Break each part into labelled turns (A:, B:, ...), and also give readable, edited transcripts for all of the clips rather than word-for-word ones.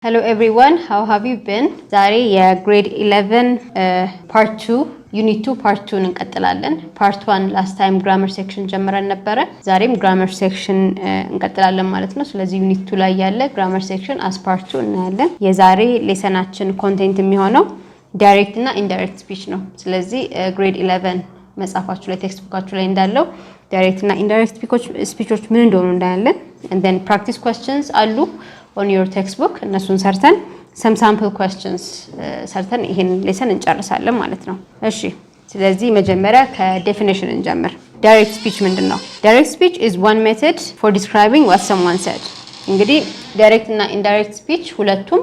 A: Hello everyone, how have you been? ዛሬ የgrade 11 part 2 unit 2 part 2 እንቀጥላለን። part 1 last time grammar section ጀምረን ነበረ። ዛሬም grammar section እንቀጥላለን ማለት ነው። ስለዚህ unit 2 ላይ ያለ grammar section as part 2 እናያለን። የዛሬ ሌሰናችን ኮንቴንት የሚሆነው direct እና indirect speech ነው። ስለዚህ grade 11 መጽሐፋችሁ ላይ ቴክስት ቡካችሁ ላይ እንዳለው direct እና indirect speechዎች ምን እንደሆኑ እናያለን። and then practice questions አሉ on your textbook እነሱን ሰርተን some sample questions ሰርተን ይሄን ሌሰን እንጨርሳለን ማለት ነው። እሺ ስለዚህ መጀመሪያ ከዴፊኒሽን እንጀምር። direct speech ምንድነው? direct speech is one method for describing what someone said። እንግዲህ direct እና indirect speech ሁለቱም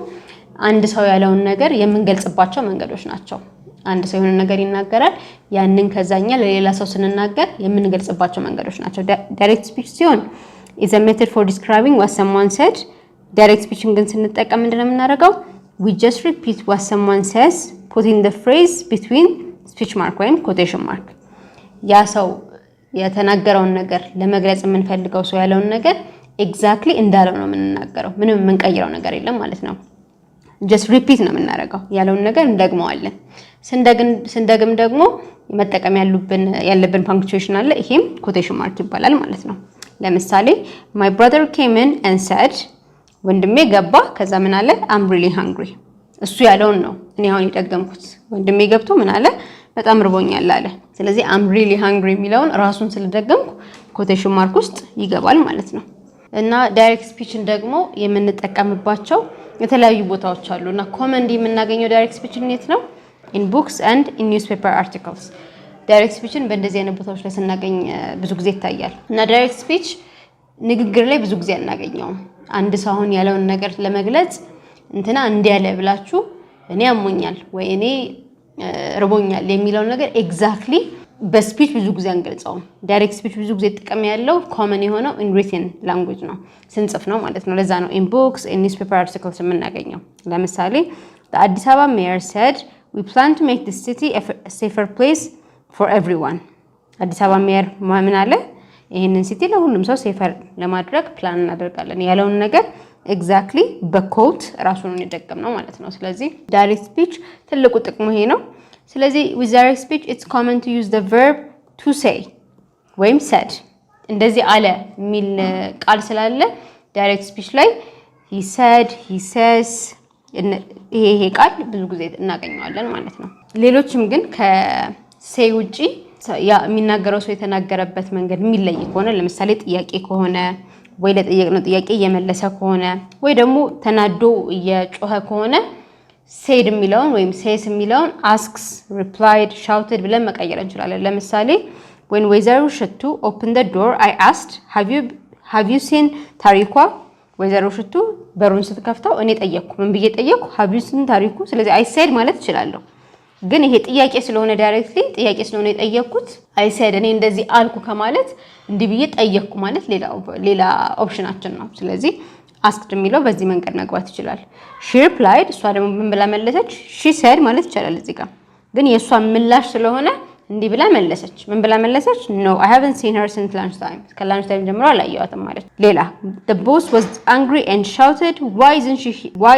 A: አንድ ሰው ያለውን ነገር የምንገልጽባቸው መንገዶች ናቸው። አንድ ሰው የሆነ ነገር ይናገራል ያንን ከዛኛ ለሌላ ሰው ስንናገር የምንገልጽባቸው መንገዶች ናቸው። direct speech ሲሆን is a method for describing what someone said። direct speech ግን ስንጠቀም ምንድነው የምናደርገው? we just repeat what someone says putting the phrase between speech mark ወይም quotation mark። ያ ሰው የተናገረውን ነገር ለመግለጽ የምንፈልገው ሰው ያለውን ነገር exactly እንዳለው ነው የምንናገረው። ምንም የምንቀይረው ነገር የለም ማለት ነው። just repeat ነው የምናደርገው። ያለውን ነገር እንደግመዋለን። ስንደግም ደግሞ መጠቀም ያለብን punctuation አለ። ይሄም quotation mark ይባላል ማለት ነው። ለምሳሌ my brother came in and said ወንድሜ ገባ ከዛ ምን አለ? I'm really hungry። እሱ ያለውን ነው እኔ አሁን የደገምኩት። ወንድሜ ገብቶ ምን አለ? በጣም ርቦኛል አለ። ስለዚህ I'm really hungry የሚለውን ራሱን ስለደገምኩ quotation mark ውስጥ ይገባል ማለት ነው። እና direct speechን ደግሞ የምንጠቀምባቸው የተለያዩ ቦታዎች አሉና ኮመንሊ የምናገኘው direct speech የት ነው? in books and in newspaper articles። direct speechን በእንደዚህ አይነት ቦታዎች ላይ ስናገኝ ብዙ ጊዜ ይታያል። እና direct speech ንግግር ላይ ብዙ ጊዜ አናገኘውም። አንድ ሰው አሁን ያለውን ነገር ለመግለጽ እንትና እንዲያለ ብላችሁ እኔ አሞኛል ወይ እኔ ርቦኛል የሚለው ነገር exactly በስፒች ብዙ ጊዜ አንገልጸውም። direct speech ብዙ ጊዜ ጥቅም ያለው common የሆነው in written language ነው፣ ስንጽፍ ነው ማለት ነው። ለዛ ነው in books in newspaper articles የምናገኘው። ለምሳሌ the አዲስ አበባ mayor said we plan to make the city a safer place for everyone። አዲስ አበባ mayor ምን አለ? ይሄንን ሲቲ ለሁሉም ሰው ሴፈር ለማድረግ ፕላን እናደርጋለን ያለውን ነገር exactly በኮት ራሱን እንደደገም ነው ማለት ነው። ስለዚህ direct speech ትልቁ ጥቅሙ ይሄ ነው። ስለዚህ with direct speech it's common to use the verb to say ወይም said። እንደዚህ አለ የሚል ቃል ስላለ direct speech ላይ he said he says ይሄ ቃል ብዙ ጊዜ እናገኘዋለን ማለት ነው። ሌሎችም ግን ከsay ውጪ ያ የሚናገረው ሰው የተናገረበት መንገድ የሚለይ ከሆነ ለምሳሌ ጥያቄ ከሆነ ወይ ለጠየቅነው ጥያቄ እየመለሰ ከሆነ ወይ ደግሞ ተናዶ እየጮኸ ከሆነ said የሚለውን ወይም says የሚለውን asks replied shouted ብለን መቀየር እንችላለን። ለምሳሌ when ወይዘሮ ሽቱ open the door I asked have you seen ታሪኳ። ወይዘሮ ሽቱ በሩን ስትከፍተው እኔ ጠየቅኩ። ምን ብዬ ጠየቅኩ? have you seen ታሪኩ። ስለዚህ I said ማለት እችላለሁ። ግን ይሄ ጥያቄ ስለሆነ ዳይሬክትሊ ጥያቄ ስለሆነ የጠየቅኩት አይ said እኔ እንደዚህ አልኩ ከማለት እንዲህ ብዬ ጠየቅኩ ማለት ሌላ ኦፕሽናችን ነው። ስለዚህ asked የሚለው በዚህ መንገድ መግባት ይችላል። she replied እሷ ደግሞ ምን ብላ መለሰች? she said ማለት ይችላል። እዚህ ጋር ግን የሷ ምላሽ ስለሆነ እንዲህ ብላ መለሰች። ምን ብላ መለሰች? no I haven't seen her since lunch time። ከላንች ታይም ጀምሮ አላየኋትም ማለት። ሌላ the boss was angry and shouted why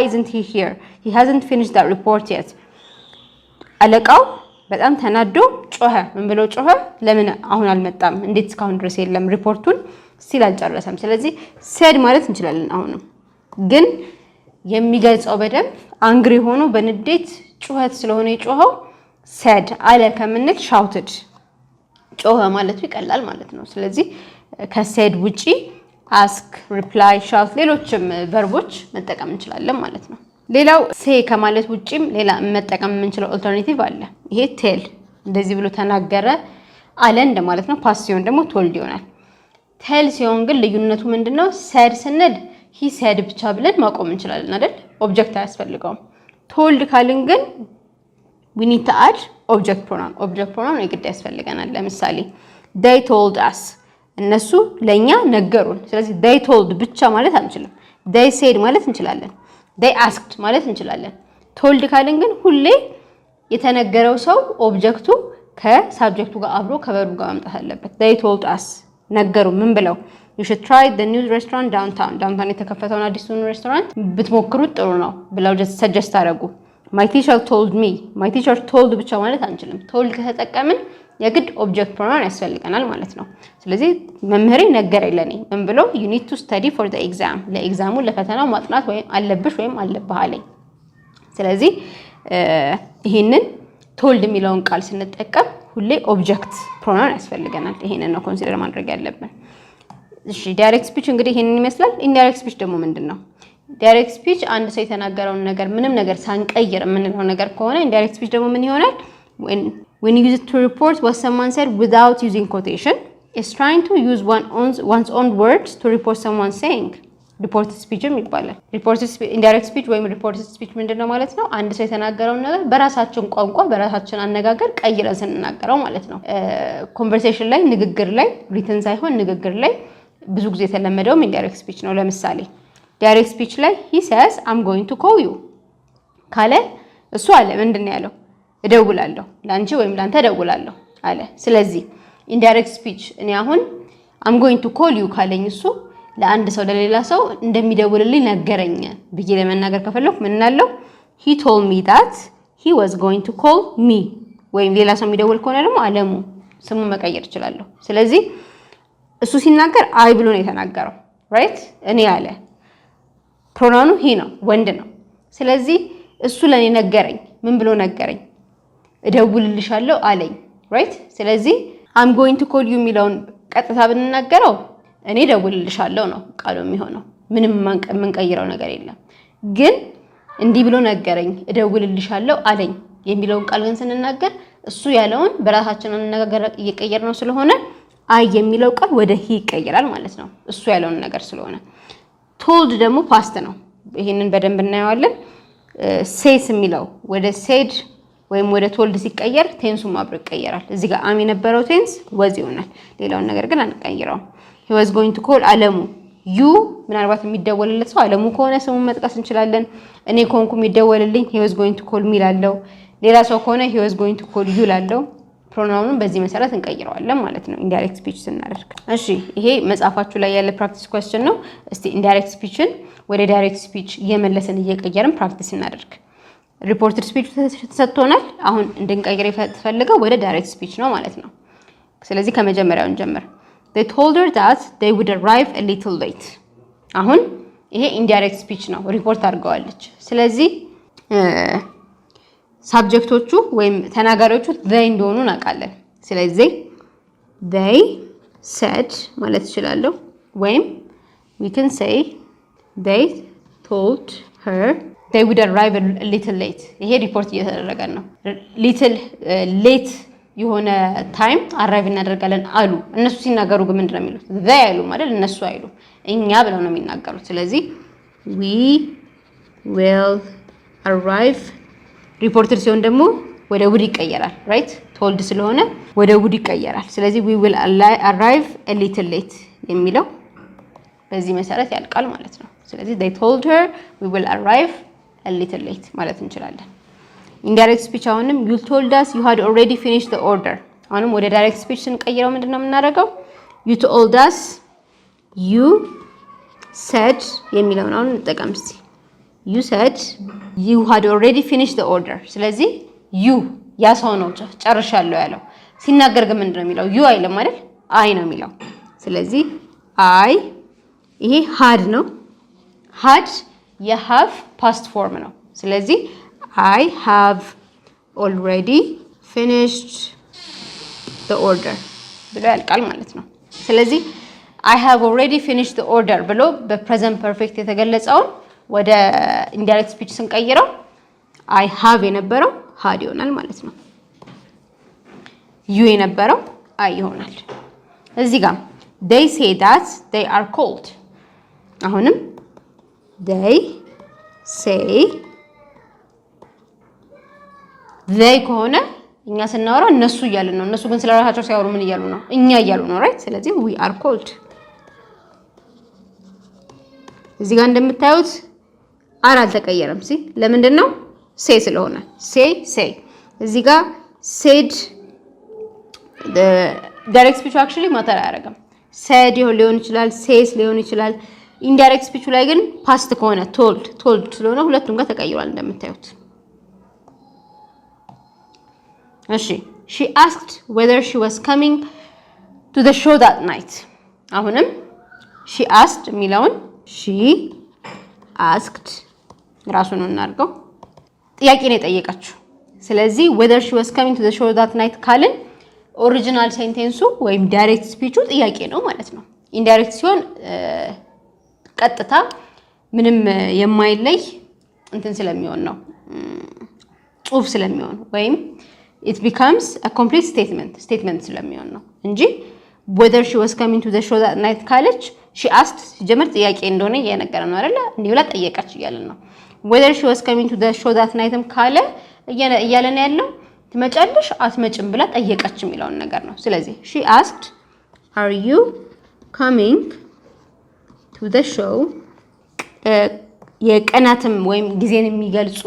A: isn't he here? he hasn't finished that report yet። አለቃው በጣም ተናዶ ጮኸ። ምን ብሎ ጮኸ? ለምን አሁን አልመጣም? እንዴት እስካሁን ድረስ የለም? ሪፖርቱን ስቲል አልጨረሰም። ስለዚህ said ማለት እንችላለን። አሁንም ግን የሚገልጸው በደንብ አንግሪ ሆኖ በንዴት ጩኸት ስለሆነ የጮኸው said አለ ከምንል shouted ጮኸ ማለቱ ይቀላል ማለት ነው። ስለዚህ ከsaid ውጪ ask reply shout ሌሎችም ቨርቦች መጠቀም እንችላለን ማለት ነው። ሌላው say ከማለት ውጪም ሌላ መጠቀም የምንችለው ኦልተርናቲቭ አለ። ይሄ tell እንደዚህ ብሎ ተናገረ አለ እንደማለት ነው። ፓስት ሲሆን ደግሞ told ይሆናል። tell ሲሆን ግን ልዩነቱ ምንድነው? said ስንል he said ብቻ ብለን ማቆም እንችላለን አይደል? ኦብጀክት አያስፈልገውም። told ካልን ግን we need to add object pronoun የግድ ያስፈልገናል። ለምሳሌ they told us እነሱ ለኛ ነገሩን። ስለዚህ they told ብቻ ማለት አንችልም። they said ማለት እንችላለን። they asked ማለት እንችላለን። told ካልን ግን ሁሌ የተነገረው ሰው ኦብጀክቱ ከሳብጀክቱ ጋር አብሮ ከቨርቡ ጋር መምጣት አለበት። they told us ነገሩ ምን ብለው you should try the new restaurant downtown የተከፈተውን አዲሱን ሬስቶራንት ብትሞክሩት ጥሩ ነው ብለው ሰጀስት አደረጉ። my teacher told me my teacher told ብቻ ማለት አንችልም told ከተጠቀምን የግድ ኦብጀክት ፕሮናውን ያስፈልገናል ማለት ነው። ስለዚህ መምህሬ ነገረኝ ለኔ ምን ብሎ you need to study for the exam ለኤግዛሙ ለፈተናው ማጥናት ወይም አለብሽ ወይም አለብህ አለኝ። ስለዚህ ይሄንን told የሚለውን ቃል ስንጠቀም ሁሌ ኦብጀክት ፕሮናውን ያስፈልገናል። ይሄንን ነው ኮንሲደር ማድረግ ያለብን። እሺ ዳይሬክት ስፒች እንግዲህ ይሄንን ይመስላል። ኢንዳይሬክት ስፒች ደግሞ ምንድነው? ዳይሬክት ስፒች አንድ ሰው የተናገረውን ነገር ምንም ነገር ሳንቀይር የምንለው ነገር ከሆነ ኢንዳይሬክት ስፒች ደግሞ ምን ይሆናል? when you use it to report what someone said without using quotation is trying to use one's own words to report someone saying reported speech ይባላል። reported speech indirect speech ወይም reported speech ምንድነው ማለት ነው? አንድ ሰው የተናገረውን ነገር በራሳችን ቋንቋ በራሳችን አነጋገር ቀይረን ስንናገረው ማለት ነው። ኮንቨርሴሽን ላይ ንግግር ላይ ሪትን ሳይሆን ንግግር ላይ ብዙ ጊዜ የተለመደውም indirect speech ነው። ለምሳሌ direct speech ላይ he says I'm going to call you ካለ እሱ አለ ምንድነው ያለው? እደውላለሁ ላንቺ ወይም ላንተ እደውላለሁ አለ። ስለዚህ indirect speech እኔ አሁን I'm going to call you ካለኝ እሱ ለአንድ ሰው ለሌላ ሰው እንደሚደውልልኝ ነገረኝ ብዬ ለመናገር ከፈለኩ ምን እናለው? he told me that he was going to call me ወይም ሌላ ሰው የሚደውል ከሆነ ደግሞ አለሙ ስሙ መቀየር እችላለሁ። ስለዚህ እሱ ሲናገር አይ ብሎ ነው የተናገረው ራይት። እኔ አለ ፕሮናኑ he ነው ወንድ ነው። ስለዚህ እሱ ለኔ ነገረኝ ምን ብሎ ነገረኝ? እደውልልሻለሁ አለኝ ራይት። ስለዚህ I'm going to call you የሚለውን ቀጥታ ብንናገረው እኔ እደውልልሻለሁ ነው ቃሉ የሚሆነው። ምንም የምንቀይረው ነገር የለም። ግን እንዲህ ብሎ ነገረኝ እደውልልሻለሁ አለኝ የሚለውን ቃል ግን ስንናገር እሱ ያለውን በራሳችን አነጋገር እየቀየርነው ስለሆነ አይ የሚለው ቃል ወደ he ይቀየራል ማለት ነው እሱ ያለውን ነገር ስለሆነ። told ደግሞ ፓስት ነው። ይሄንን በደንብ እናየዋለን። says የሚለው ወደ said ወይም ወደ told ሲቀየር ቴንሱም አብሮ ይቀየራል። እዚህ ጋር am የነበረው ቴንስ was ይሆናል። ሌላውን ነገር ግን አንቀይረውም። he was going to call አለሙ you ምናልባት የሚደወልለት ሰው አለሙ ከሆነ ስሙን መጥቀስ እንችላለን። እኔ ኮንኩ የሚደወልልኝ he was going to call me ላለው ሌላ ሰው ከሆነ he was going to call you ላለው ፕሮናውኑን በዚህ መሰረት እንቀይረዋለን ማለት ነው ኢንዳይሬክት ስፒች ስናደርግ። እሺ ይሄ መጽሐፋችሁ ላይ ያለ ፕራክቲስ ኩዌስችን ነው። እስቲ ኢንዳይሬክት ስፒችን ወደ ዳይሬክት ስፒች እየመለስን እየቀየርን ፕራክቲስ እናደርግ። ሪፖርትድ ስፒች ተሰጥቶናል። አሁን እንድንቀይር የተፈለገው ወደ ዳይሬክት ስፒች ነው ማለት ነው። ስለዚህ ከመጀመሪያው እንጀምር። they told her that they would arrive a little late አሁን ይሄ ኢንዳይሬክት ስፒች ነው ሪፖርት አድርገዋለች። ስለዚህ ሳብጀክቶቹ ወይም ተናጋሪዎቹ they እንደሆኑ እናውቃለን። ስለዚህ they said ማለት ይችላልው ወይም we can say they told her they would arrive a little late ይሄ ሪፖርት እየተደረገ ነው። little late የሆነ ታይም አራይቭ እናደርጋለን አሉ። እነሱ ሲናገሩ ግን ምንድነው የሚሉት? they አይሉ ማለት እነሱ አይሉ እኛ ብለው ነው የሚናገሩት። ስለዚህ we will arrive ሪፖርትድ ሲሆን ደግሞ ወደ would ይቀየራል ራይት። told ስለሆነ ወደ would ይቀየራል። ስለዚህ we will arrive a little late የሚለው በዚህ መሰረት ያልቃል ማለት ነው። ስለዚህ they told her we will arrive a little late ማለት እንችላለን። ኢንዳይሬክት ስፒች አሁንም you told us you had already finished the order አሁንም ወደ ዳይሬክት ስፒች ስንቀይረው ምንድነው የምናደርገው? you told us you said የሚለውን አሁን እንጠቀም እስቲ። you said you had already finished the order ስለዚህ you ያ ሰው ነው ጨርሻለሁ ያለው። ሲናገር ግን ምንድነው የሚለው? you አይልም አይደል? አይ ነው የሚለው። ስለዚህ አይ ይሄ had ነው። had የሃቭ ፓስት ፎርም ነው። ስለዚህ I have already finished the order ብሎ ያልቃል ማለት ነው። ስለዚህ I have already finished the order ብሎ በፕሬዘንት ፐርፌክት የተገለጸውን ወደ ኢንዳይሬክት ስፒች ስንቀይረው I have የነበረው had ይሆናል ማለት ነው። you የነበረው I ይሆናል። እዚህ ጋር they say that they are cold አሁንም they say they ከሆነ እኛ ስናወራ እነሱ እያልን ነው። እነሱ ግን ስለራሳቸው ሲያወሩ ምን እያሉ ነው? እኛ እያሉ ነው ራይት። ስለዚህ we are cold እዚህ ጋር እንደምታዩት አር አልተቀየረም። ሲ ለምንድን ነው? say ስለሆነ say እዚህ ጋር said the direct speech actually ማተር አያደርግም። said ሊሆን ይችላል says ሊሆን ይችላል indirect speech ላይ ግን past ከሆነ told ስለሆነ ሁለቱም ጋር ተቀይሯል እንደምታዩት እሺ she asked whether she was coming to the show that night አሁንም she asked ሚለውን she asked ራሱን እናርገው ጥያቄ ነው የጠየቀችው ስለዚህ whether she was coming to the show that night ካልን ኦሪጂናል ሴንቴንሱ ወይም ዳይሬክት ስፒቹ ጥያቄ ነው ማለት ነው ኢንዳይሬክት ሲሆን ቀጥታ ምንም የማይለይ እንትን ስለሚሆን ነው ጽሁፍ ስለሚሆን ወይም it becomes a complete statement ስለሚሆን ነው እንጂ whether she was coming to the show that night ካለች she asked ጀመር ጥያቄ እንደሆነ እየነገረ ነው አይደል እንዲህ ብላ ጠየቀች እያለን ነው whether she was coming to the show that nightም ካለ እያለን ያለው ትመጫለሽ አትመጭም ብላ ጠየቀች የሚለውን ነገር ነው ስለዚህ she asked are you coming to the show የቀናትም ወይም ጊዜን የሚገልጹ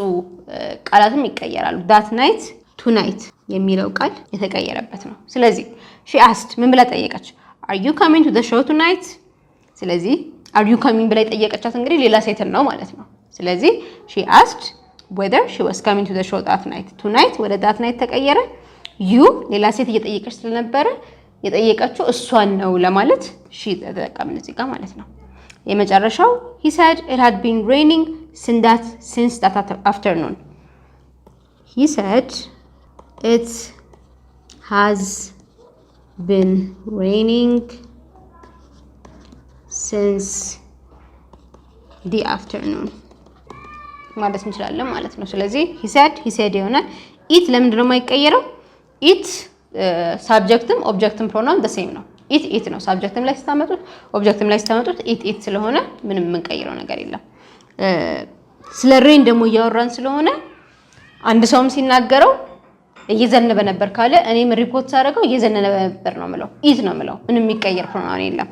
A: ቃላትም ይቀየራሉ that night tonight የሚለው ቃል የተቀየረበት ነው ስለዚህ she asked ምን ብላ ጠየቀች are you coming to the show tonight ስለዚህ are you coming ብላ ጠየቀቻት እንግዲህ ሌላ ሴትን ነው ማለት ነው ስለዚህ she asked whether she was coming to the show that night tonight ወደ that night ተቀየረ you ሌላ ሴት እየጠየቀች ስለነበረ የጠየቀችው እሷን ነው ለማለት she ተጠቀምን እዚህ ጋር ማለት ነው የመጨረሻው he said it had been raining since that afternoon he said it has been raining since the afternoon ማለት እንችላለን ማለት ነው ስለዚህ he said ይሆናል it ለምንድን ነው የማይቀየረው it subjectም objectም pronoun the same ነው it ነው subjectም ላይ ስታመጡት objectም ላይ ስታመጡት it ስለሆነ ምንም የምንቀይረው ነገር የለም ስለ rain ደግሞ እያወራን ስለሆነ አንድ ሰውም ሲናገረው እየዘነበ ነበር ካለ እኔም ሪፖርት ሳደርገው እየዘነበ ነበር ነው የምለው it ነው የምለው ምንም የሚቀየር pronoun የለም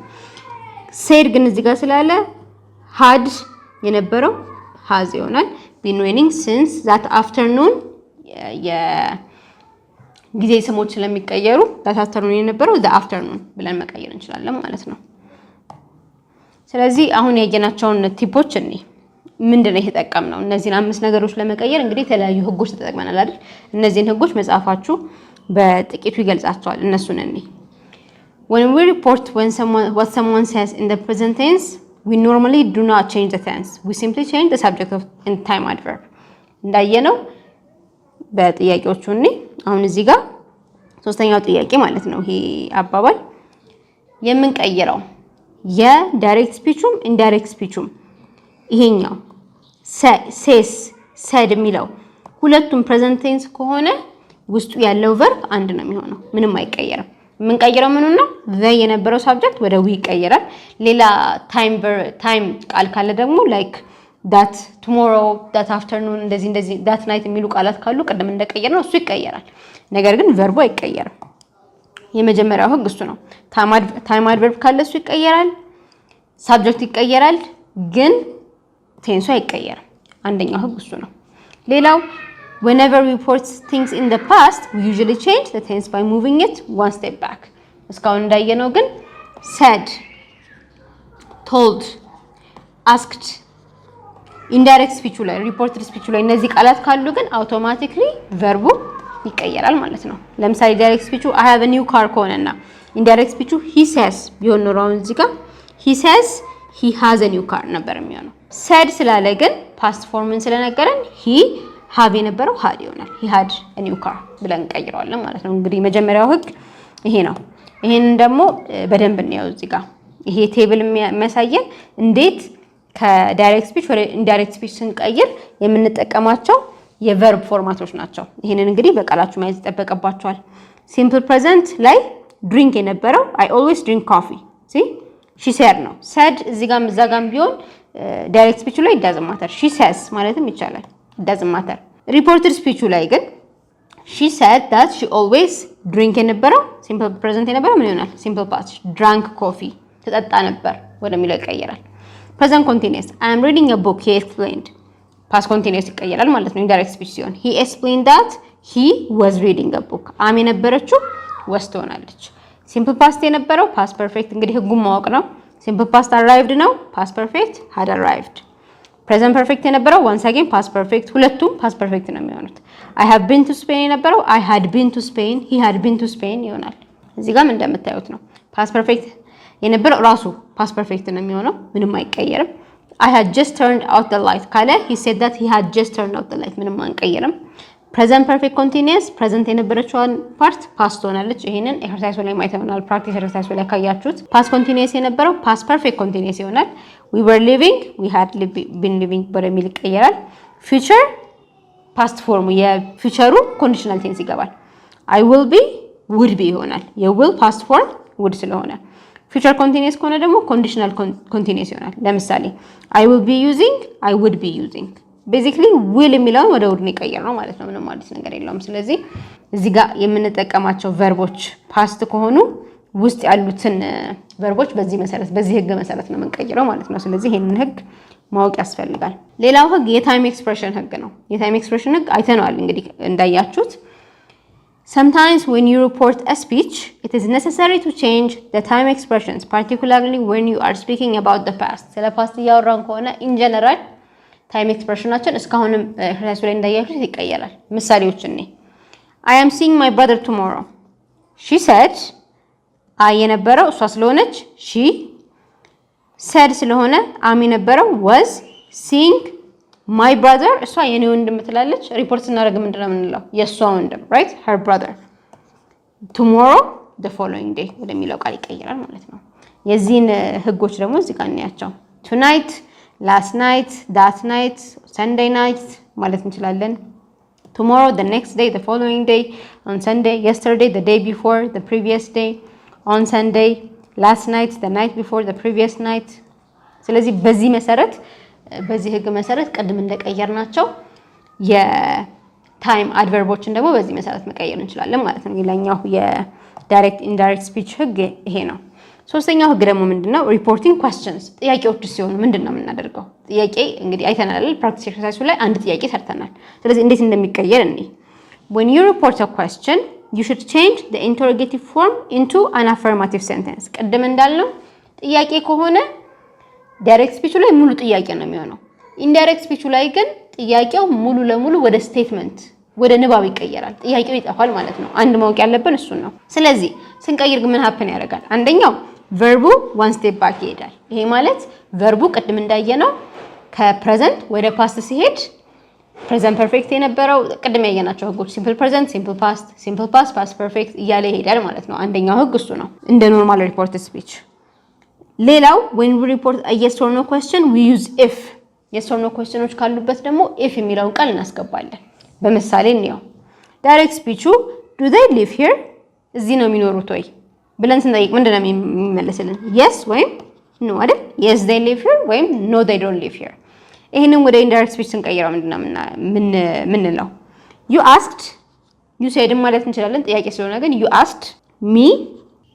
A: said ግን እዚህ ጋር ስላለ had የነበረው has ይሆናል been raining since that afternoon የጊዜ ስሞች ስለሚቀየሩ that afternoon የነበረው the afternoon ብለን መቀየር እንችላለን ማለት ነው ስለዚህ አሁን ያየናቸውን ቲፖች እኔ ምንድነው የተጠቀምነው እነዚህን አምስት ነገሮች ለመቀየር እንግዲህ የተለያዩ ህጎች ተጠቅመናል አይደል እነዚህን ህጎች መጻፋችሁ በጥቂቱ ይገልጻቸዋል እነሱን እኔ when we report what someone says in the present tense we normally do not change the tense we simply change the subject of and time adverb እንዳየነው በጥያቄዎቹ እኔ አሁን እዚህ ጋር ሶስተኛው ጥያቄ ማለት ነው ይሄ አባባል የምንቀይረው የዳይሬክት ስፒቹም ኢንዳይሬክት ስፒቹም ይሄኛው said የሚለው ሁለቱም present tense ከሆነ ውስጡ ያለው verb አንድ ነው የሚሆነው ምንም አይቀየርም የምንቀይረው ምን ነው they የነበረው subject ወደ we ይቀየራል ሌላ time ቃል ካለ ደግሞ like that tomorrow that afternoon እንደዚህ that night የሚሉ ቃላት ካሉ ቀደም እንደቀየር ነው እሱ ይቀየራል ነገር ግን verb አይቀየርም የመጀመሪያው ህግ እሱ ነው time adverb ካለ እሱ ይቀየራል subject ይቀየራል ግን tense አይቀየርም አንደኛው ህግ እሱ ነው ሌላው whenever we report things in the past we usually change the tense by moving it one step back እስካሁን እንዳየነው ግን said told asked indirect speech ላይ reported speech ላይ እነዚህ ቃላት ካሉ ግን automatically verb ይቀየራል ማለት ነው ለምሳሌ direct speech I have a new car ከሆነና indirect speech he says ቢሆን ነው እዚህ ጋር he says he has a new car ነበር የሚሆነው said ስላለ ግን past form ስለነገረን he have የነበረው had ይሆናል he had a new car ብለን ቀይረዋለን ማለት ነው እንግዲህ መጀመሪያው ህግ ይሄ ነው ይሄን ደግሞ በደንብ እንየው እዚህ ጋር ይሄ ቴብል የሚያሳየን እንዴት ከዳይሬክት ስፒች ወደ ኢንዳይሬክት ስፒች ስንቀይር የምንጠቀማቸው የቨርብ ፎርማቶች ናቸው ይሄንን እንግዲህ በቃላችሁ ማየት ይጠበቅባችኋል ሲምፕል ፕሬዘንት ላይ ድሪንክ የነበረው I always drink coffee see she said ነው said እዚህ ጋርም ቢሆን ዳይሬክት ስፒቹ ላይ it doesn't matter she says ማለትም ይቻላል it doesn't matter reported speech ላይ ግን she said that she always drink የነበረው simple present የነበረው ምን ይሆናል simple past drank coffee ተጠጣ ነበር ወደሚለው ይቀየራል present continuous I am reading a book he explained past continuous ይቀየራል ማለት ነው indirect speech ሲሆን he explained that he was reading a book am የነበረችው was ትሆናለች ሲምፕል ፓስት የነበረው ፓስት ፐርፌክት እንግዲህ ህጉን ማወቅ ነው። ሲምፕል ፓስት arrived ነው ፓስት ፐርፌክት had arrived። ፕሬዘንት ፐርፌክት የነበረው once again ፓስት ፐርፌክት ሁለቱም ፓስት ፐርፌክት ነው የሚሆኑት። I have been to Spain የነበረው I had been to Spain he had been to Spain ይሆናል። እዚህ ጋርም እንደምታዩት ነው ፓስት ፐርፌክት የነበረው ራሱ ፓስት ፐርፌክት ነው የሚሆነው ምንም አይቀየርም። I had just turned out the light ካለ he said that he had just turned out the light ምንም አንቀይርም። ፕሬዘንት ፐርፌክት ኮንቲኒየስ ፕሬዘንት የነበረችውን ፓርት ፓስት ሆናለች። ይሄንን ኤክሰርሳይዝ ላይ ማየት ይሆናል ፕራክቲስ ኤክሰርሳይዝ ላይ ካያችሁት ፓስት ኮንቲኒየስ የነበረው ፓስት ፐርፌክት ኮንቲኒየስ ይሆናል። we were living we had been living በሚል ይቀየራል። ፊውቸር ፓስት ፎርሙ የፊውቸሩ ኮንዲሽናል ቴንስ ይገባል። I will be would be ይሆናል። የዊል ፓስት ፎርም would ስለሆነ ፊውቸር ኮንቲኒየስ ከሆነ ደግሞ ኮንዲሽናል ኮንቲኒየስ ይሆናል። ለምሳሌ I will be using I would be using ቤዚክሊ ዊል የሚለውን ወደ ውድ ነው ነው ማለት ነው። ምንም አዲስ ነገር የለውም። ስለዚህ እዚህ ጋር የምንጠቀማቸው ቨርቦች ፓስት ከሆኑ ውስጥ ያሉትን ቨርቦች በዚህ ህግ መሰረት ነው የምንቀይረው ማለት ነው። ስለዚህ ይሄንን ህግ ማወቅ ያስፈልጋል። ሌላው ህግ የታይም ኤክስፕሬሽን ህግ ነው። የታይም ኤክስፕሬሽን ህግ አይተነዋል እንግዲህ እንዳያችሁት sometimes when you report a speech it is necessary to change the time expressions particularly when you are speaking about the past ስለ ፓስት እያወራን ከሆነ in general ታይም ኤክስፕሬሽናችን እስካሁንም ኤክሰርሳይዝ ላይ እንዳያችሁት ይቀየራል። ምሳሌዎች እኔ I am seeing my brother tomorrow she said I የነበረው እሷ ስለሆነች she said ስለሆነ am የነበረው was seeing my brother እሷ የኔ ወንድም ትላለች። ሪፖርት ስናደርግ ምንድነው የምንለው? የሷ ወንድም right her brother tomorrow the following day ወደሚለው ቃል ይቀየራል ማለት ነው። የዚህን ህጎች ደግሞ እዚህ ጋር እናያቸው። tonight last night that night Sunday night ማለት እንችላለን። tomorrow the next day the following day on Sunday yesterday the day before the previous day on Sunday last night the night before the previous night ስለዚህ በዚህ ህግ መሰረት ቀድም እንደቀየርናቸው የታይም አድቨርቦችን ደግሞ በዚህ መሰረት መቀየር እንችላለን ማለት ነው። ሌላኛው የዳይሬክት ኢንዳይሬክት ስፒች ህግ ይሄ ነው። ሶስተኛው ህግ ደግሞ ምንድነው? ሪፖርቲንግ ኳስቸንስ ጥያቄዎች ሲሆኑ ምንድነው የምናደርገው? ጥያቄ እንግዲህ አይተናል ፕራክቲስ ኤክሰርሳይዝ ላይ አንድ ጥያቄ ሰርተናል። ስለዚህ እንዴት እንደሚቀየር እኔ when you report a question you should change the interrogative form into an affirmative sentence ቀደም እንዳልነው ጥያቄ ከሆነ ዳይሬክት ስፒቹ ላይ ሙሉ ጥያቄ ነው የሚሆነው። ኢንዳይሬክት ስፒቹ ላይ ግን ጥያቄው ሙሉ ለሙሉ ወደ ስቴትመንት ወደ ንባብ ይቀየራል። ጥያቄው ይጠፋል ማለት ነው። አንድ ማወቅ ያለብን እሱን ነው። ስለዚህ ስንቀይር ግን ምን ሀፕን ያደርጋል? አንደኛው ቨርቡ ዋን ስቴፕ ባክ ይሄዳል። ይሄ ማለት ቨርቡ ቅድም እንዳየነው ከፕሬዘንት ወደ ፓስት ሲሄድ ፕሬዘንት ፐርፌክት የነበረው ቅድም ያየናቸው ህጎች ሲምፕል ፕሬዘንት፣ ሲምፕል ፓስት፣ ፓስት ፐርፌክት እያለ ይሄዳል ማለት ነው። አንደኛው ህግ እሱ ነው እንደ ኖርማል ሪፖርት ስፒች። ሌላው when we report a yes or no question we use if yes or no questions ካሉበት ደግሞ if የሚለውን ቃል እናስገባለን። በምሳሌ እንየው። ዳይሬክት ስፒቹ do they live here እዚህ ነው የሚኖሩት ወይ ብለን ስንጠይቅ ምንድነው የሚመለስልን? yes ወይም no አይደል? yes they live here ወይም no they don't live here። ይሄንን ወደ ኢንዳይሬክት ስፒች ስንቀይረው ምንድነው ምንለው? you asked you said ማለት እንችላለን። ጥያቄ ስለሆነ ግን you asked me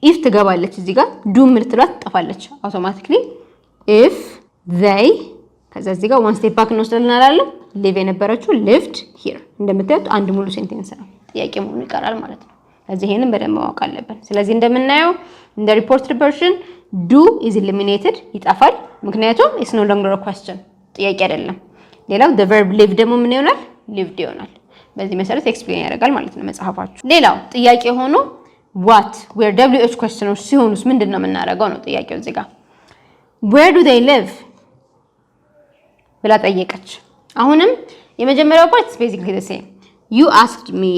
A: if ትገባለች እዚህ ጋር do ምልትሏት ትጠፋለች አውቶማቲካሊ if they ከዛ እዚህ ጋር one step back እንወስደናል። live የነበረችው lived here እንደምታዩት አንድ ሙሉ ሴንቴንስ ነው። ጥያቄ መሆኑ ይቀራል ማለት ነው። ስለዚህ ይሄንን በደንብ ማወቅ አለብን። ስለዚህ እንደምናየው እንደ ሪፖርትድ ቨርዥን do is eliminated ይጠፋል። ምክንያቱም it's no longer a question ጥያቄ አይደለም። ሌላው the verb live ደግሞ ምን ይሆናል? lived ይሆናል። በዚህ መሰረት ኤክስፕሌን ያደርጋል ማለት ነው መጽሐፋችሁ። ሌላው ጥያቄ ሆኖ what where wh questions ሲሆኑስ ምንድነው የምናደርገው ነው ጥያቄው እዚህ ጋር where do they live ብላ ጠየቀች። አሁንም የመጀመሪያው ፓርት basically the same you asked me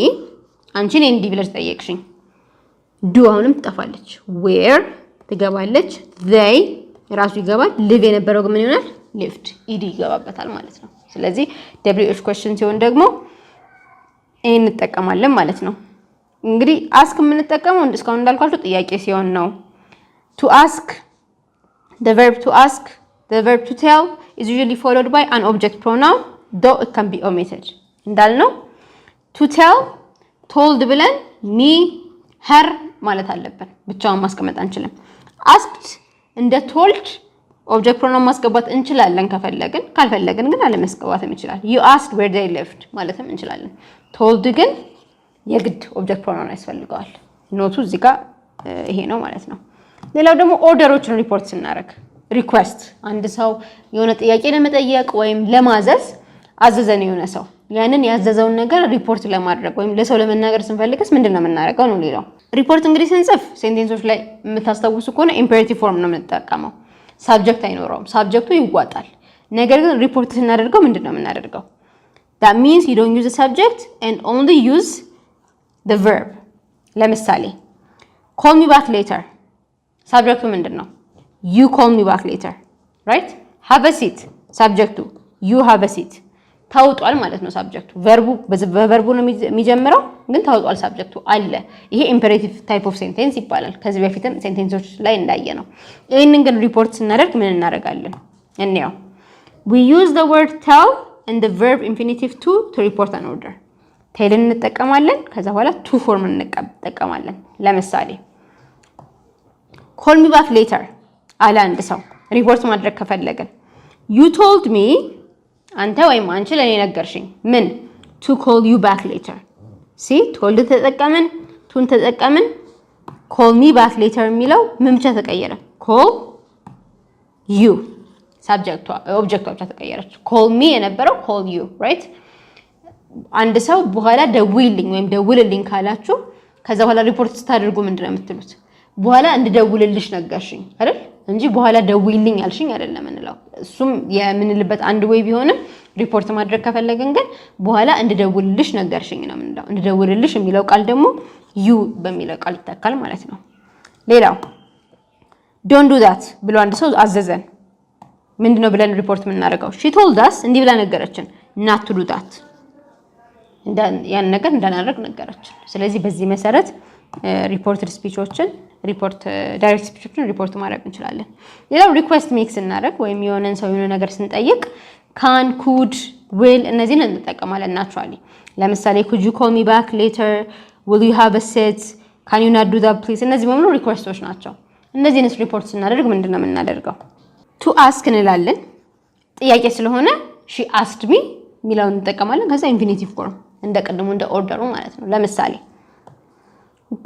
A: አንቺ እኔን እንዲህ ብለሽ ጠየቅሽኝ do አሁንም ትጠፋለች where ትገባለች they ራሱ ይገባል live የነበረው ግን ምን ይሆናል lived ed ይገባበታል ማለት ነው። ስለዚህ wh question ሲሆን ደግሞ ይሄን እንጠቀማለን ማለት ነው። እንግዲህ ask የምንጠቀመው እስካሁን እንዳልኳችሁ ጥያቄ ሲሆን ነው። to ask the verb to ask the verb to tell is usually followed by an object pronoun though it can be omitted እንዳልነው to tell told ብለን me her ማለት አለብን። ብቻውን ማስቀመጥ አንችልም። asked እንደ told ኦብጀክት ፕሮናውን ማስገባት እንችላለን ከፈለግን፣ ካልፈለግን ግን አለማስገባትም ይችላል። you asked where they lived ማለትም እንችላለን። told ግን የግድ ኦብጀክት ፕሮናውን ያስፈልገዋል። ኖቱ እዚህ ጋር ይሄ ነው ማለት ነው። ሌላው ደግሞ ኦርደሮችን ሪፖርት ስናደርግ ሪኩዌስት አንድ ሰው የሆነ ጥያቄ ለመጠየቅ ወይም ለማዘዝ አዘዘን የሆነ ሰው ያንን ያዘዘውን ነገር ሪፖርት ለማድረግ ወይም ለሰው ለመናገር ስንፈልግስ ምንድነው የምናደርገው ነው ሌላው። ሪፖርት እንግዲህ ስንጽፍ ሴንቴንሶች ላይ የምታስታውሱ ከሆነ ኢምፔራቲቭ ፎርም ነው የምንጠቀመው። ሳብጀክት አይኖረውም፣ ሳብጀክቱ ይዋጣል። ነገር ግን ሪፖርት ስናደርገው ምንድነው የምናደርገው? that means you don't use the subject and only use the verb። ለምሳሌ call me back later ሳብጀክቱ ምንድነው? you call me back later right? have a seat ሳብጀክቱ you have a seat ታውጧል ማለት ነው ሳብጀክቱ። ቨርቡ በቨርቡ ነው የሚጀምረው ግን ታውጧል ሳብጀክቱ አለ። ይሄ ኢምፔራቲቭ ታይፕ ኦፍ ሴንቴንስ ይባላል። ከዚህ በፊትም ሴንቴንሶች ላይ እንዳየ ነው። ይሄንን ግን ሪፖርት ስናደርግ ምን እናደርጋለን? እንየው። we use the word tell and the verb infinitive to report an order። tell እንጠቀማለን ከዛ በኋላ to form እንጠቀማለን። ለምሳሌ call me back later አለ አንድ ሰው ሪፖርት ማድረግ ከፈለገን you told me አንተ ወይም አንቺ ለኔ ነገርሽኝ ምን to call you back later። see told ተጠቀምን to ተጠቀምን call me back later የሚለው ምን ብቻ ተቀየረ? call you subject object ብቻ ተቀየረች። call me የነበረው call you right? አንድ ሰው በኋላ ደውይልኝ ወይም ደውልልኝ ካላችሁ ከዛ በኋላ ሪፖርት ስታደርጉ ምንድነው የምትሉት? በኋላ እንድደውልልሽ ነገርሽኝ አይደል እንጂ በኋላ ደውይልኝ አልሽኝ አይደለም እንለው። እሱም የምንልበት አንድ ወይ ቢሆንም ሪፖርት ማድረግ ከፈለግን ግን በኋላ እንድደውልልሽ ነገርሽኝ ነው የምንለው። እንድደውልልሽ የሚለው ቃል ደግሞ you በሚለው ቃል ይተካል ማለት ነው። ሌላው don't do that ብሎ አንድ ሰው አዘዘን ምንድነው ብለን ሪፖርት የምናደርገው? she told us እንዲህ ብላ ነገረችን not to do that ያን ነገር እንዳናደርግ ነገረችን። ስለዚህ በዚህ መሰረት ሪፖርትድ ስፒቾችን ዳይሬክት ስፒቾችን ሪፖርት ማድረግ እንችላለን። ሌላው ሪኩዌስት ሜክ ስናደርግ ወይም የሆነን ሰው የሆነ ነገር ስንጠይቅ ካን ኩድ ዊል እነዚህን እንጠቀማለን ናቹራሊ። ለምሳሌ could you call me back later will you have a seat can you not do that please እነዚህ በሙሉ ሪኩዌስቶች ናቸው። እነዚህንስ ሪፖርት ስናደርግ ምንድነው የምናደርገው? to ask እንላለን። ጥያቄ ስለሆነ she asked me ሚለውን እንጠቀማለን። ከዛ ኢንፊኒቲቭ ፎርም እንደቀድሞ እንደ ኦርደሩ ማለት ነው። ለምሳሌ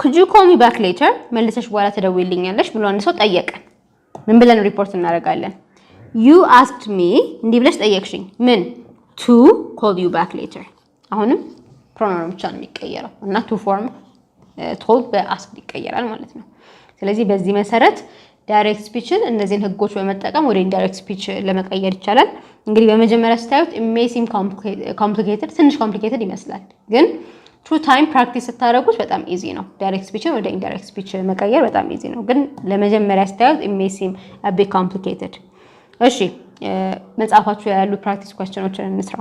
A: could you call me back later መልሰሽ በኋላ ተደውይልኛለሽ ብሎ አንድ ሰው ጠየቀን ምን ብለን ሪፖርት እናደርጋለን? you asked me እንዲህ ብለሽ ጠየቅሽኝ ምን to call you back later። አሁንም ፕሮናውን ብቻ ነው የሚቀየረው እና to form told በask ይቀየራል ማለት ነው። ስለዚህ በዚህ መሰረት ዳይሬክት ስፒችን እነዚህን ህጎች በመጠቀም ወደ ኢንዳይሬክት ስፒች ለመቀየር ይቻላል። እንግዲህ በመጀመሪያ ስታዩት ኢሜሲም ኮምፕሊኬትድ ትንሽ ኮምፕሊኬትድ ይመስላል ግን ትሩ ታይም ፕራክቲስ ስታደርጉት በጣም ኢዚ ነው። ዳይሬክት ስፒችን ወደ ኢንዳይሬክት ስፒች መቀየር በጣም ኢዚ ነው ግን ለመጀመሪያ ስታዩት ኢሜሲም a bit complicated። እሺ መጽሐፋችሁ ያሉ ፕራክቲስ ኳስቸኖችን እንስራ።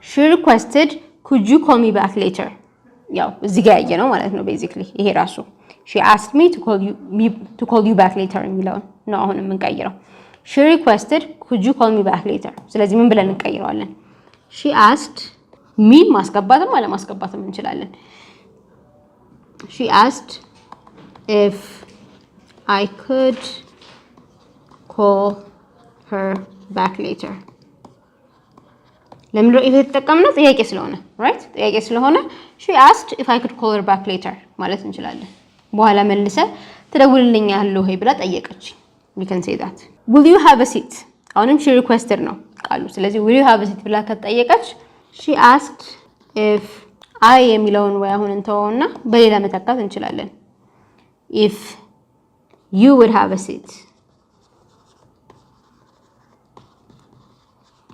A: she requested could you call me back later ያው እዚህ ጋር ያየ ነው ማለት ነው ቤዚክሊ ይሄ ራሱ she asked me to call you back later የሚለውን ነው አሁን የምንቀይረው። she requested could you call me back later ስለዚህ ምን ብለን እንቀይረዋለን? she asked me ማስገባትም አለማስገባትም እንችላለን። she asked if I could call her back later ለምንድነው ይሄ ተጠቀምነው? ጥያቄ ስለሆነ right ጥያቄ ስለሆነ she asked if I could call her back later ማለት እንችላለን። በኋላ መልሰ ትደውልልኛለህ ወይ ብላ ጠየቀች we can say that will you have a seat አሁንም she requested ነው ቃሉ። ስለዚህ will you have a seat ብላ ከጠየቀች she asked if I የሚለውን ወይ አሁን እንተውና በሌላ መተካት እንችላለን if you would have a seat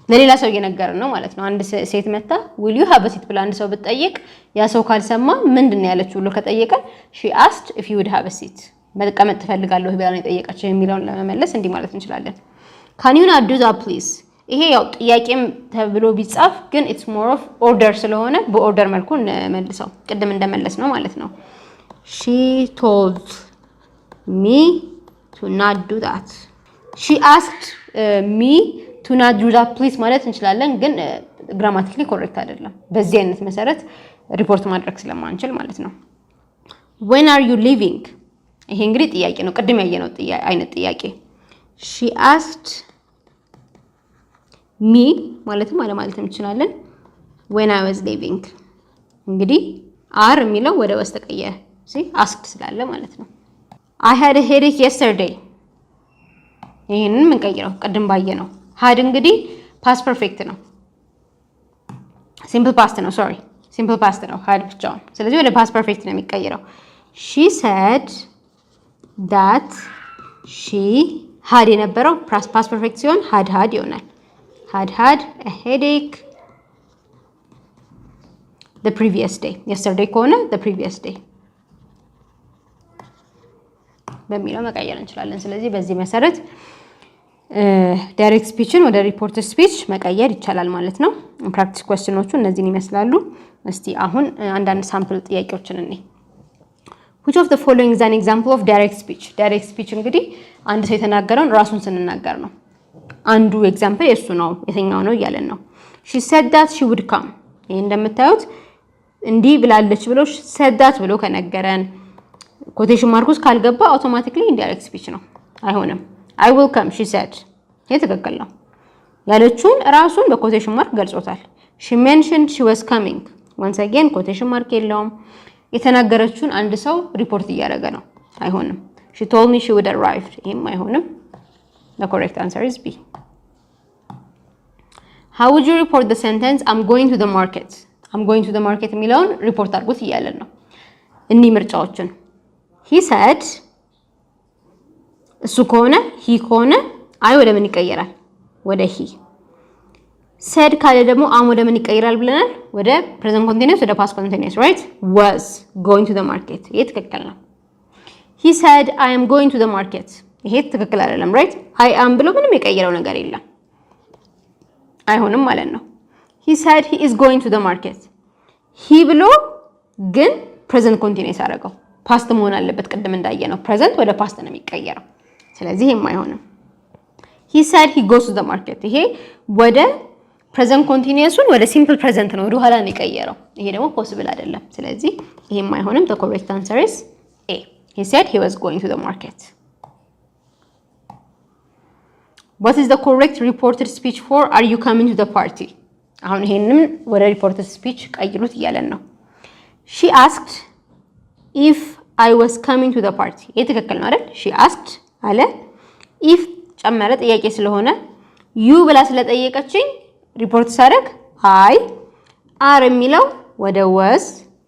A: ለሌላ ሰው እየነገርን ነው ማለት ነው። አንድ ሴት መጣ will you have a seat ብላ አንድ ሰው ብትጠይቅ ያ ሰው ካልሰማ ምንድነው ያለችው ብሎ ከጠየቀ she asked if you would have a seat መቀመጥ ትፈልጋለህ ብላ ነው የጠየቀችው የሚለውን ለመመለስ እንዲህ ማለት እንችላለን can you not do that please ይሄ ያው ጥያቄም ተብሎ ቢጻፍ ግን it's more of order ስለሆነ በኦርደር መልኩ እንመልሰው ቅድም እንደመለስ ነው ማለት ነው። she told me to not do that she asked me to not do that please ማለት እንችላለን ግን ግራማቲካሊ ኮሬክት አይደለም። በዚህ አይነት መሰረት ሪፖርት ማድረግ ስለማንችል ማለት ነው። when are you leaving ይሄ እንግዲህ ጥያቄ ነው ቅድም ያየነው አይነት ጥያቄ she asked me ማለትም አለማለትም እንችላለን when I was leaving እንግዲህ are የሚለው ወደ was ተቀየረ see asked ስላለ ማለት ነው I had a headache yesterday ይሄንን ምን ቀይረው ቀደም ባየ ነው had እንግዲህ past perfect ነው simple past ነው sorry simple past ነው had ብቻውን ስለዚህ ወደ past perfect ነው የሚቀየረው she said that she had የነበረው past perfect ሲሆን had ይሆናል had a headache the previous day yesterday ከሆነ the previous day በሚለው መቀየር እንችላለን ስለዚህ በዚህ መሰረት ዳይሬክት ስፒችን ወደ ሪፖርትድ ስፒች መቀየር ይቻላል ማለት ነው ፕራክቲስ ኩዌስችኖቹ እነዚህን ይመስላሉ እስቲ አሁን አንዳንድ ሳምፕል ጥያቄዎችን እንይ which of the following is an example of direct speech እንግዲህ አንድ ሰው የተናገረውን ራሱን ስንናገር ነው አንዱ ኤግዛምፕል የሱ ነው የትኛው ነው እያለን ነው she said that she would come ይሄ እንደምታዩት እንዲህ ብላለች ብሎ said that ብሎ ከነገረን ኮቴሽን ማርኩስ ካልገባ አውቶማቲካሊ ኢንዳይሬክት ስፒች ነው አይሆንም I will come she said ይሄ ትክክል ነው ያለችውን ራሱን በኮቴሽን ማርክ ገልጾታል she mentioned she was coming once again ኮቴሽን ማርክ የለውም የተናገረችውን አንድ ሰው ሪፖርት እያደረገ ነው አይሆንም she told me she would arrive ይሄም አይሆንም the correct answer is B how would you report the sentence I'm going to the market የሚለውን ሪፖርት አድርጉት እያለን ነው እኒ ምርጫዎችን he said እሱ ከሆነ he ከሆነ አይ ወደ ምን ይቀየራል ወደ he said ካለ ደግሞ am ወደ ምን ይቀየራል ብለናል ወደ present continuous ወደ past continuous right was going to the market ይሄ ትክክል ነው he said I am going to the market ይሄ ትክክል አይደለም right I am ብሎ ምንም የቀየረው ነገር የለም አይሆንም ማለት ነው he said he is going to the market he ብሎ ግን present continuous አደረገው past መሆን አለበት ቅድም እንዳየነው present ወደ past ነው የሚቀየረው ስለዚህ ይሄም አይሆንም he said he goes to the market ይሄ ወደ present continuous ወደ simple present ነው ወደ ኋላ ነው የቀየረው ይሄ ደግሞ possible አይደለም ስለዚህ ይሄም አይሆንም the correct answer is A he said he was going to the market what is the correct reported speech for are you coming to the party አሁን ይሄንም ወደ reported speech ቀይሩት እያለን ነው she asked if I was coming to the party ይሄ ትክክል ነው አይደል she asked አለ if ጨመረ ጥያቄ ስለሆነ you ብላ ስለጠየቀችኝ ሪፖርት ሳደርግ I are የሚለው ወደ was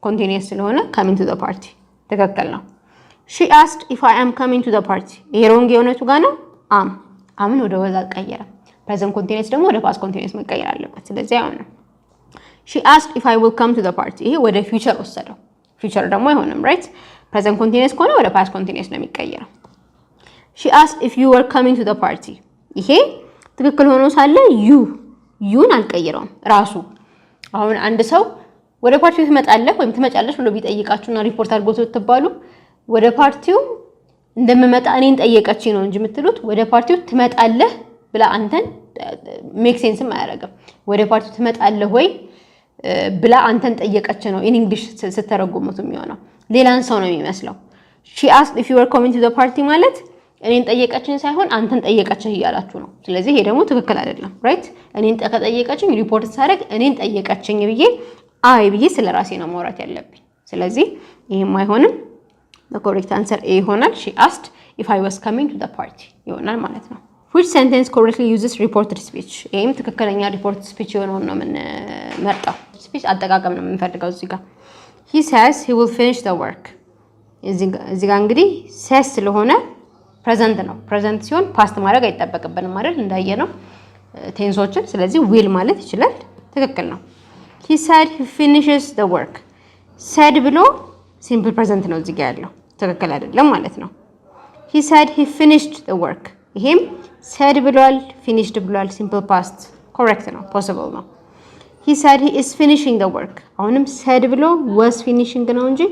A: continuous ስለሆነ coming to the party ትክክል ነው she asked if I am coming to the party ይሄ wrong የሆነቱ ጋር ነው አምን ወደ was አልቀየረም present continuous ደግሞ ወደ past continuous መቀየር አለበት ስለዚህ አሁን she asked if I will come to the party ይሄ ወደ future ወሰደው future ደግሞ አይሆንም right present continuous ከሆነ ወደ past continuous ነው የሚቀየረው she asked if you were coming to the party ይሄ ትክክል ሆኖ ሳለ youን አልቀየረውም ራሱ አሁን አንድ ሰው ወደ ፓርቲው ትመጣለህ ወይም ትመጫለሽ ብሎ ቢጠይቃችሁና ሪፖርት አድርጎት ተባሉ ወደ ፓርቲው እንደምመጣ እኔን ጠየቀችኝ ነው እንጂ የምትሉት ወደ ፓርቲው ትመጣለህ ብላ አንተን ሜክ ሴንስም አያደርግም ወደ ፓርቲው ትመጣለህ ወይ ብላ አንተን ጠየቀች ነው ኢን እንግሊሽ ስተረጉሙት የሚሆነው ሌላን ሰው ነው የሚመስለው she asked if you were coming to the party ማለት እኔን ጠየቀችኝ ሳይሆን አንተን ጠየቀችህ ይያላችሁ ነው ስለዚህ ይሄ ደግሞ ትክክል አይደለም ራይት እኔን ጠየቀችኝ ሪፖርት ሳደርግ እኔን ጠየቀችኝ ብዬ አይ ብዬ ስለራሴ ነው ማውራት ያለብኝ ስለዚህ ይሄም አይሆንም the correct answer A ይሆናል she asked if I was coming to the party ይሆናል ማለት ነው which sentence correctly uses reported speech ይሄም ትክክለኛ reported speech የሆነው ነው ምን መርጣው speech አጠቃቀም ነው የምንፈልገው እዚህ ጋር he says he will finish the work እዚህ ጋር እንግዲህ says ስለሆነ present ነው present ሲሆን past ማድረግ አይጠበቅብንም ማለት እንዳየነው ቴንሶችን ስለዚህ will ማለት ይችላል ትክክል ነው he said he finishes the work said ብሎ simple present ነው እዚህ ጋር ያለው ትክክል አይደለም ማለት ነው he said he finished the work ይሄም said ብሏል finished ብሏል simple past correct ነው possible ነው he said he is finishing the work አሁንም said ብሎ was finishing ነው እንጂ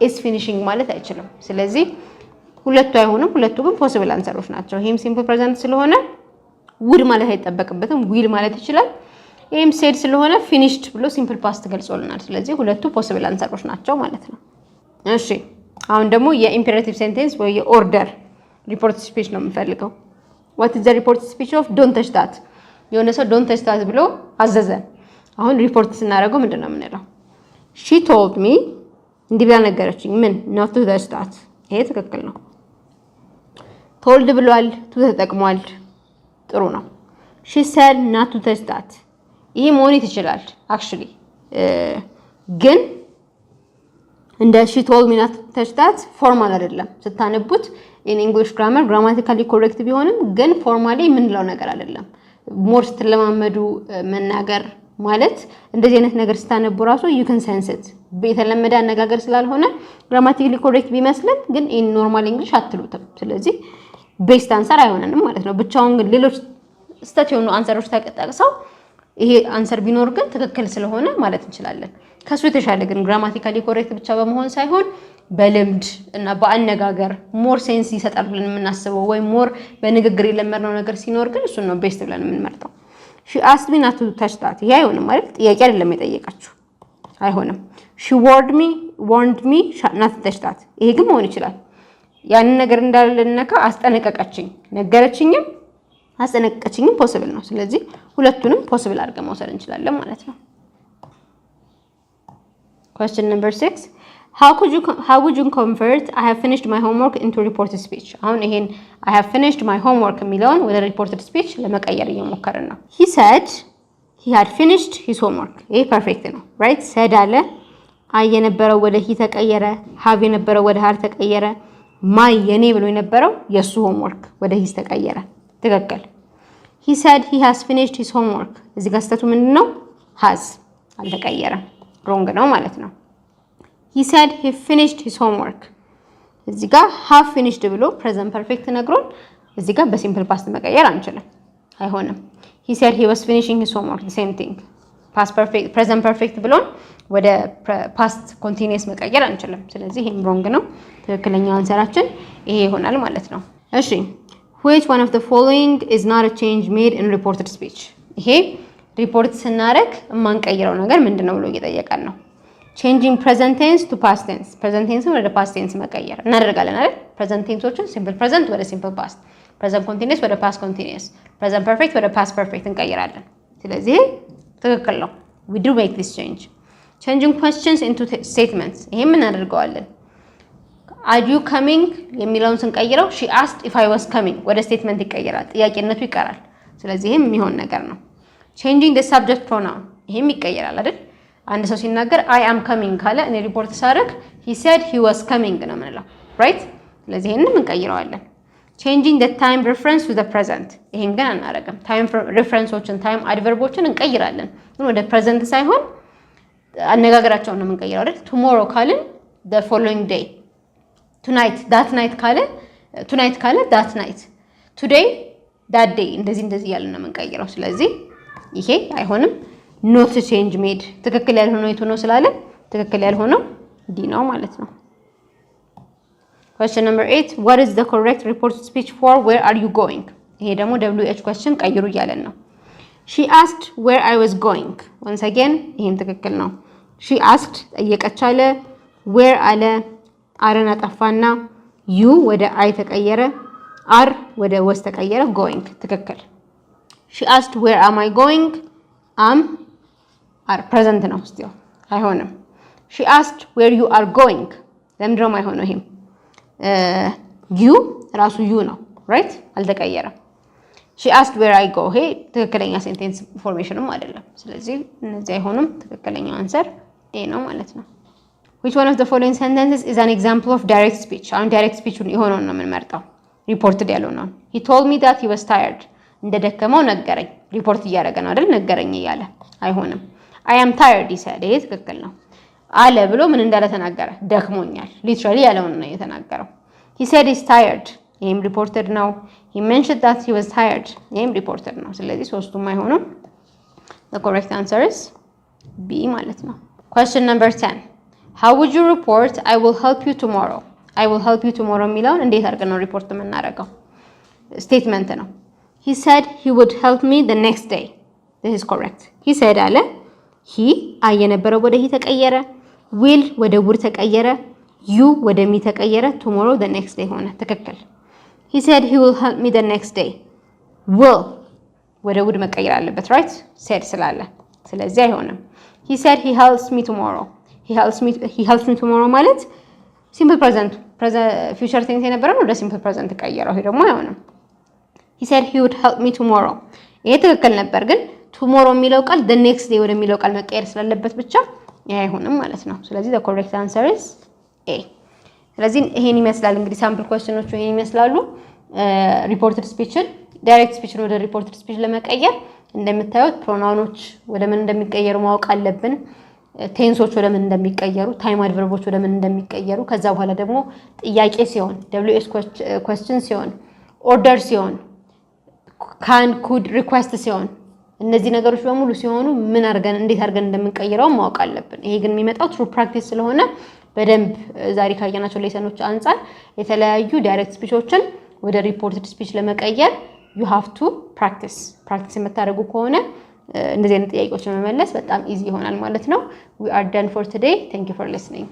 A: is finishing ማለት አይችልም ስለዚህ ሁለቱ አይሆንም ሁለቱ ግን possible answers ናቸው ይሄም simple present ስለሆነ would ማለት አይጠበቅበትም will ማለት ይችላል ይሄም said ስለሆነ finished ብሎ simple past ገልጾልናል ስለዚህ ሁለቱ possible answers ናቸው ማለት ነው እሺ አሁን ደግሞ የኢምፔራቲቭ ሴንቴንስ ወይ የኦርደር ሪፖርት ስፒች ነው የምፈልገው what is the report speech of don't touch that የሆነ ሰው don't touch that ብሎ አዘዘ አሁን ሪፖርት ስናደርገው ምንድነው የምንለው she told me እንዲህ ብላ ነገረችኝ ምን not to touch that ይሄ ትክክል ነው told ብሏል to ተጠቅሟል ጥሩ ነው she said not to touch that ይሄ መሆን ይችላል actually ግን እንደ she told me not to touch that ፎርማል አይደለም ስታነቡት in English grammar grammatically correct ቢሆንም ግን ፎርማሊ ምንለው ነገር አይደለም ሞር ስትለማመዱ መናገር ማለት እንደዚህ አይነት ነገር ስታነቡ ራሱ you can sense it በተለመደ አነጋገር ስላልሆነ grammatically correct ቢመስልም ግን in normal English አትሉትም ስለዚህ ቤስት አንሰር አይሆንንም ማለት ነው ብቻውን ግን ሌሎች ስህተት የሆኑ አንሰሮች ተቀጣቅሰው ይሄ አንሰር ቢኖር ግን ትክክል ስለሆነ ማለት እንችላለን ከሱ የተሻለ ግን grammatically correct ብቻ በመሆን ሳይሆን በልምድ እና በአነጋገር ሞር ሴንስ ይሰጣል ብለን የምናስበው ወይ ሞር በንግግር የለመድነው ነገር ሲኖር ግን እሱ ነው ቤስት ብለን የምንመርጠው she asked me not to touch that ይሄ አይሆንም ማለት ጥያቄ አይደለም የጠየቃችሁ አይሆንም she warned me not to touch that ይሄ ግን መሆን ይችላል ያንን ነገር እንዳልነካ አስጠነቀቀችኝ ነገረችኝም አስጠነቀቀችኝም ፖሲብል ነው ስለዚህ ሁለቱንም ፖሲብል አድርገን መውሰድ እንችላለን ማለት ነው question number 6 how would you convert I have finished my homework into reported speech አሁን ይሄን I have finished my homework የሚለውን ወደ reported speech ለመቀየር እየሞከርን ነው he said he had finished his homework ይሄ ፐርፌክት ነው right said አለ I የነበረው ወደ he ተቀየረ have የነበረው ወደ had ተቀየረ my የኔ ብሎ የነበረው የሱ homework ወደ his ተቀየረ ትክክል he said he has finished his homework እዚህ ጋር ስተቱ ምንድነው has አልተቀየረም wrong ነው ማለት ነው he said he finished his homework እዚህ ጋር have finished ብሎ present perfect ነግሮን እዚህ ጋር በሲምፕል ፓስት መቀየር አንችልም አይሆንም he said he was finishing his homework the same thing past perfect present perfect ብሎን ወደ past continuous መቀየር አንችልም ስለዚህ ይሄም wrong ነው ትክክለኛው አንሰራችን ይሄ ይሆናል ማለት ነው እሺ which one of the following is not a change made in reported speech ይሄ ሪፖርት ስናረግ ማንቀይረው ነገር ምንድነው ብሎ እየጠየቀን ነው changing present tense to past tense present tense ወደ past tense መቀየር እናደርጋለን አይደል present tenseዎችን simple present ወደ simple past present continuous ወደ past continuous present perfect ወደ past perfect እንቀይራለን ስለዚህ ትክክል ነው we do make this change changing questions into statements ይሄ ምን እናደርጋለን are you coming የሚለውን ስንቀይረው she asked if I was coming ወደ statement ይቀየራል ጥያቄነቱ ይቀራል ስለዚህ ይሄም የሚሆን ነገር ነው changing the subject pronoun ይሄም ይቀየራል አይደል አንድ ሰው ሲናገር I am coming ካለ እኔ ሪፖርት ሳደርግ he said he was coming ነው የምንለው right ስለዚህ ይሄንን እንቀይረዋለን changing the time reference to the present ይሄን ግን አናደርግም time referenceዎችን time adverbዎችን እንቀይራለን ግን ወደ present ሳይሆን አነጋገራቸውን ነው የምንቀይረው አይደል tomorrow ካልን the following day tonight that night ካለ tonight ካለ that night today that day እንደዚህ ያለን ነው የምንቀይረው ስለዚህ ይሄ አይሆንም not a change made ትክክል ያልሆነው የቱ ነው ስላለ ትክክል ያልሆነው ዲ ነው ማለት ነው question number 8 what is the correct reported speech for where are you going ይሄ ደግሞ WH question ቀይሩ እያለን ነው she asked where I was going once again ይሄም ትክክል ነው she asked ጠየቀች አለ where አለ አረን አጠፋና you ወደ I ተቀየረ are ወደ was ተቀየረ going ትክክል she asked where am I going am are present ነው still አይሆንም she asked where you are going ለምንድነው አይሆነው ይሄም you ራሱ you ነው right አልተቀየረም she asked where I go ይሄ ትክክለኛ ሴንቴንስ ፎርሜሽንም አይደለም ስለዚህ እነዚህ አይሆንም ትክክለኛው አንሰር ኤ ነው ማለት ነው which one of the following sentences is an example of direct speech አሁን direct speech የሆነውን ነው የምንመርጠው reported ያልሆነው he told me that he was tired እንደደከመው ነገረኝ ሪፖርት እያደረገ ነው አይደል ነገረኝ እያለ አይሆንም I am tired he said ይሄ ትክክል ነው አለ ብሎ ምን እንዳለ ተናገረ ደክሞኛል literally ያለውን ነው የተናገረው he said he's tired ይሄም reported ነው he mentioned that he was tired ይሄም reported ነው ስለዚህ ሶስቱም አይሆኑም the correct answer is B ማለት ነው question number 10 how would you report I will help you tomorrow I will help you tomorrow የሚለውን እንዴት አድርገን ነው ሪፖርት የምናደርገው ስቴትመንት ነው he said he would help me the next day this is correct he said አለ he I የነበረው ወደ he ተቀየረ will ወደ would ተቀየረ you ወደ me ተቀየረ tomorrow the next day ሆነ ትክክል he said he will help me the next day will ወደ would መቀየር አለበት right said ስላለ ስለዚህ አይሆንም he said he helps me tomorrow he helps me tomorrow ማለት ሲምፕል ፕሬዘንት ፊውቸር ቴንስ የነበረው ወደ ሲምፕል ፕሬዘንት ቀየረው። ይሄ ደግሞ አይሆንም። he said he would help me tomorrow ይሄ ትክክል ነበር፣ ግን tomorrow የሚለው ቃል the next day ወደሚለው ቃል መቀየር ስላለበት ብቻ ይሄ አይሆንም ማለት ነው። ስለዚህ the correct answer is A። ስለዚህ ይሄን ይመስላል እንግዲህ ሳምፕል ኩዌስችኖቹ ይሄን ይመስላሉ። ሪፖርትድ ስፒችን ዳይሬክት ስፒችን ወደ ሪፖርትድ ስፒች ለመቀየር እንደምታዩት ፕሮናውኖች ወደ ምን እንደሚቀየሩ ማወቅ አለብን። ቴንሶች ወደ ምን እንደሚቀየሩ፣ ታይም አድቨርቦች ወደ ምን እንደሚቀየሩ፣ ከዛ በኋላ ደግሞ ጥያቄ ሲሆን WH question ሲሆን፣ ኦርደር ሲሆን፣ ካን ኩድ ሪኩዌስት ሲሆን፣ እነዚህ ነገሮች በሙሉ ሲሆኑ ምን አድርገን እንዴት አድርገን እንደምንቀይረው ማወቅ አለብን። ይሄ ግን የሚመጣው ትሩ ፕራክቲስ ስለሆነ በደንብ ዛሬ ካየናቸው ሌሰኖች አንፃር የተለያዩ ዳይሬክት ስፒቾችን ወደ ሪፖርትድ ስፒች ለመቀየር you have to practice የምታደርጉ ከሆነ እንደዚህ አይነት ጥያቄዎችን መመለስ በጣም ኢዚ ይሆናል ማለት ነው። we are done for today. Thank you for listening.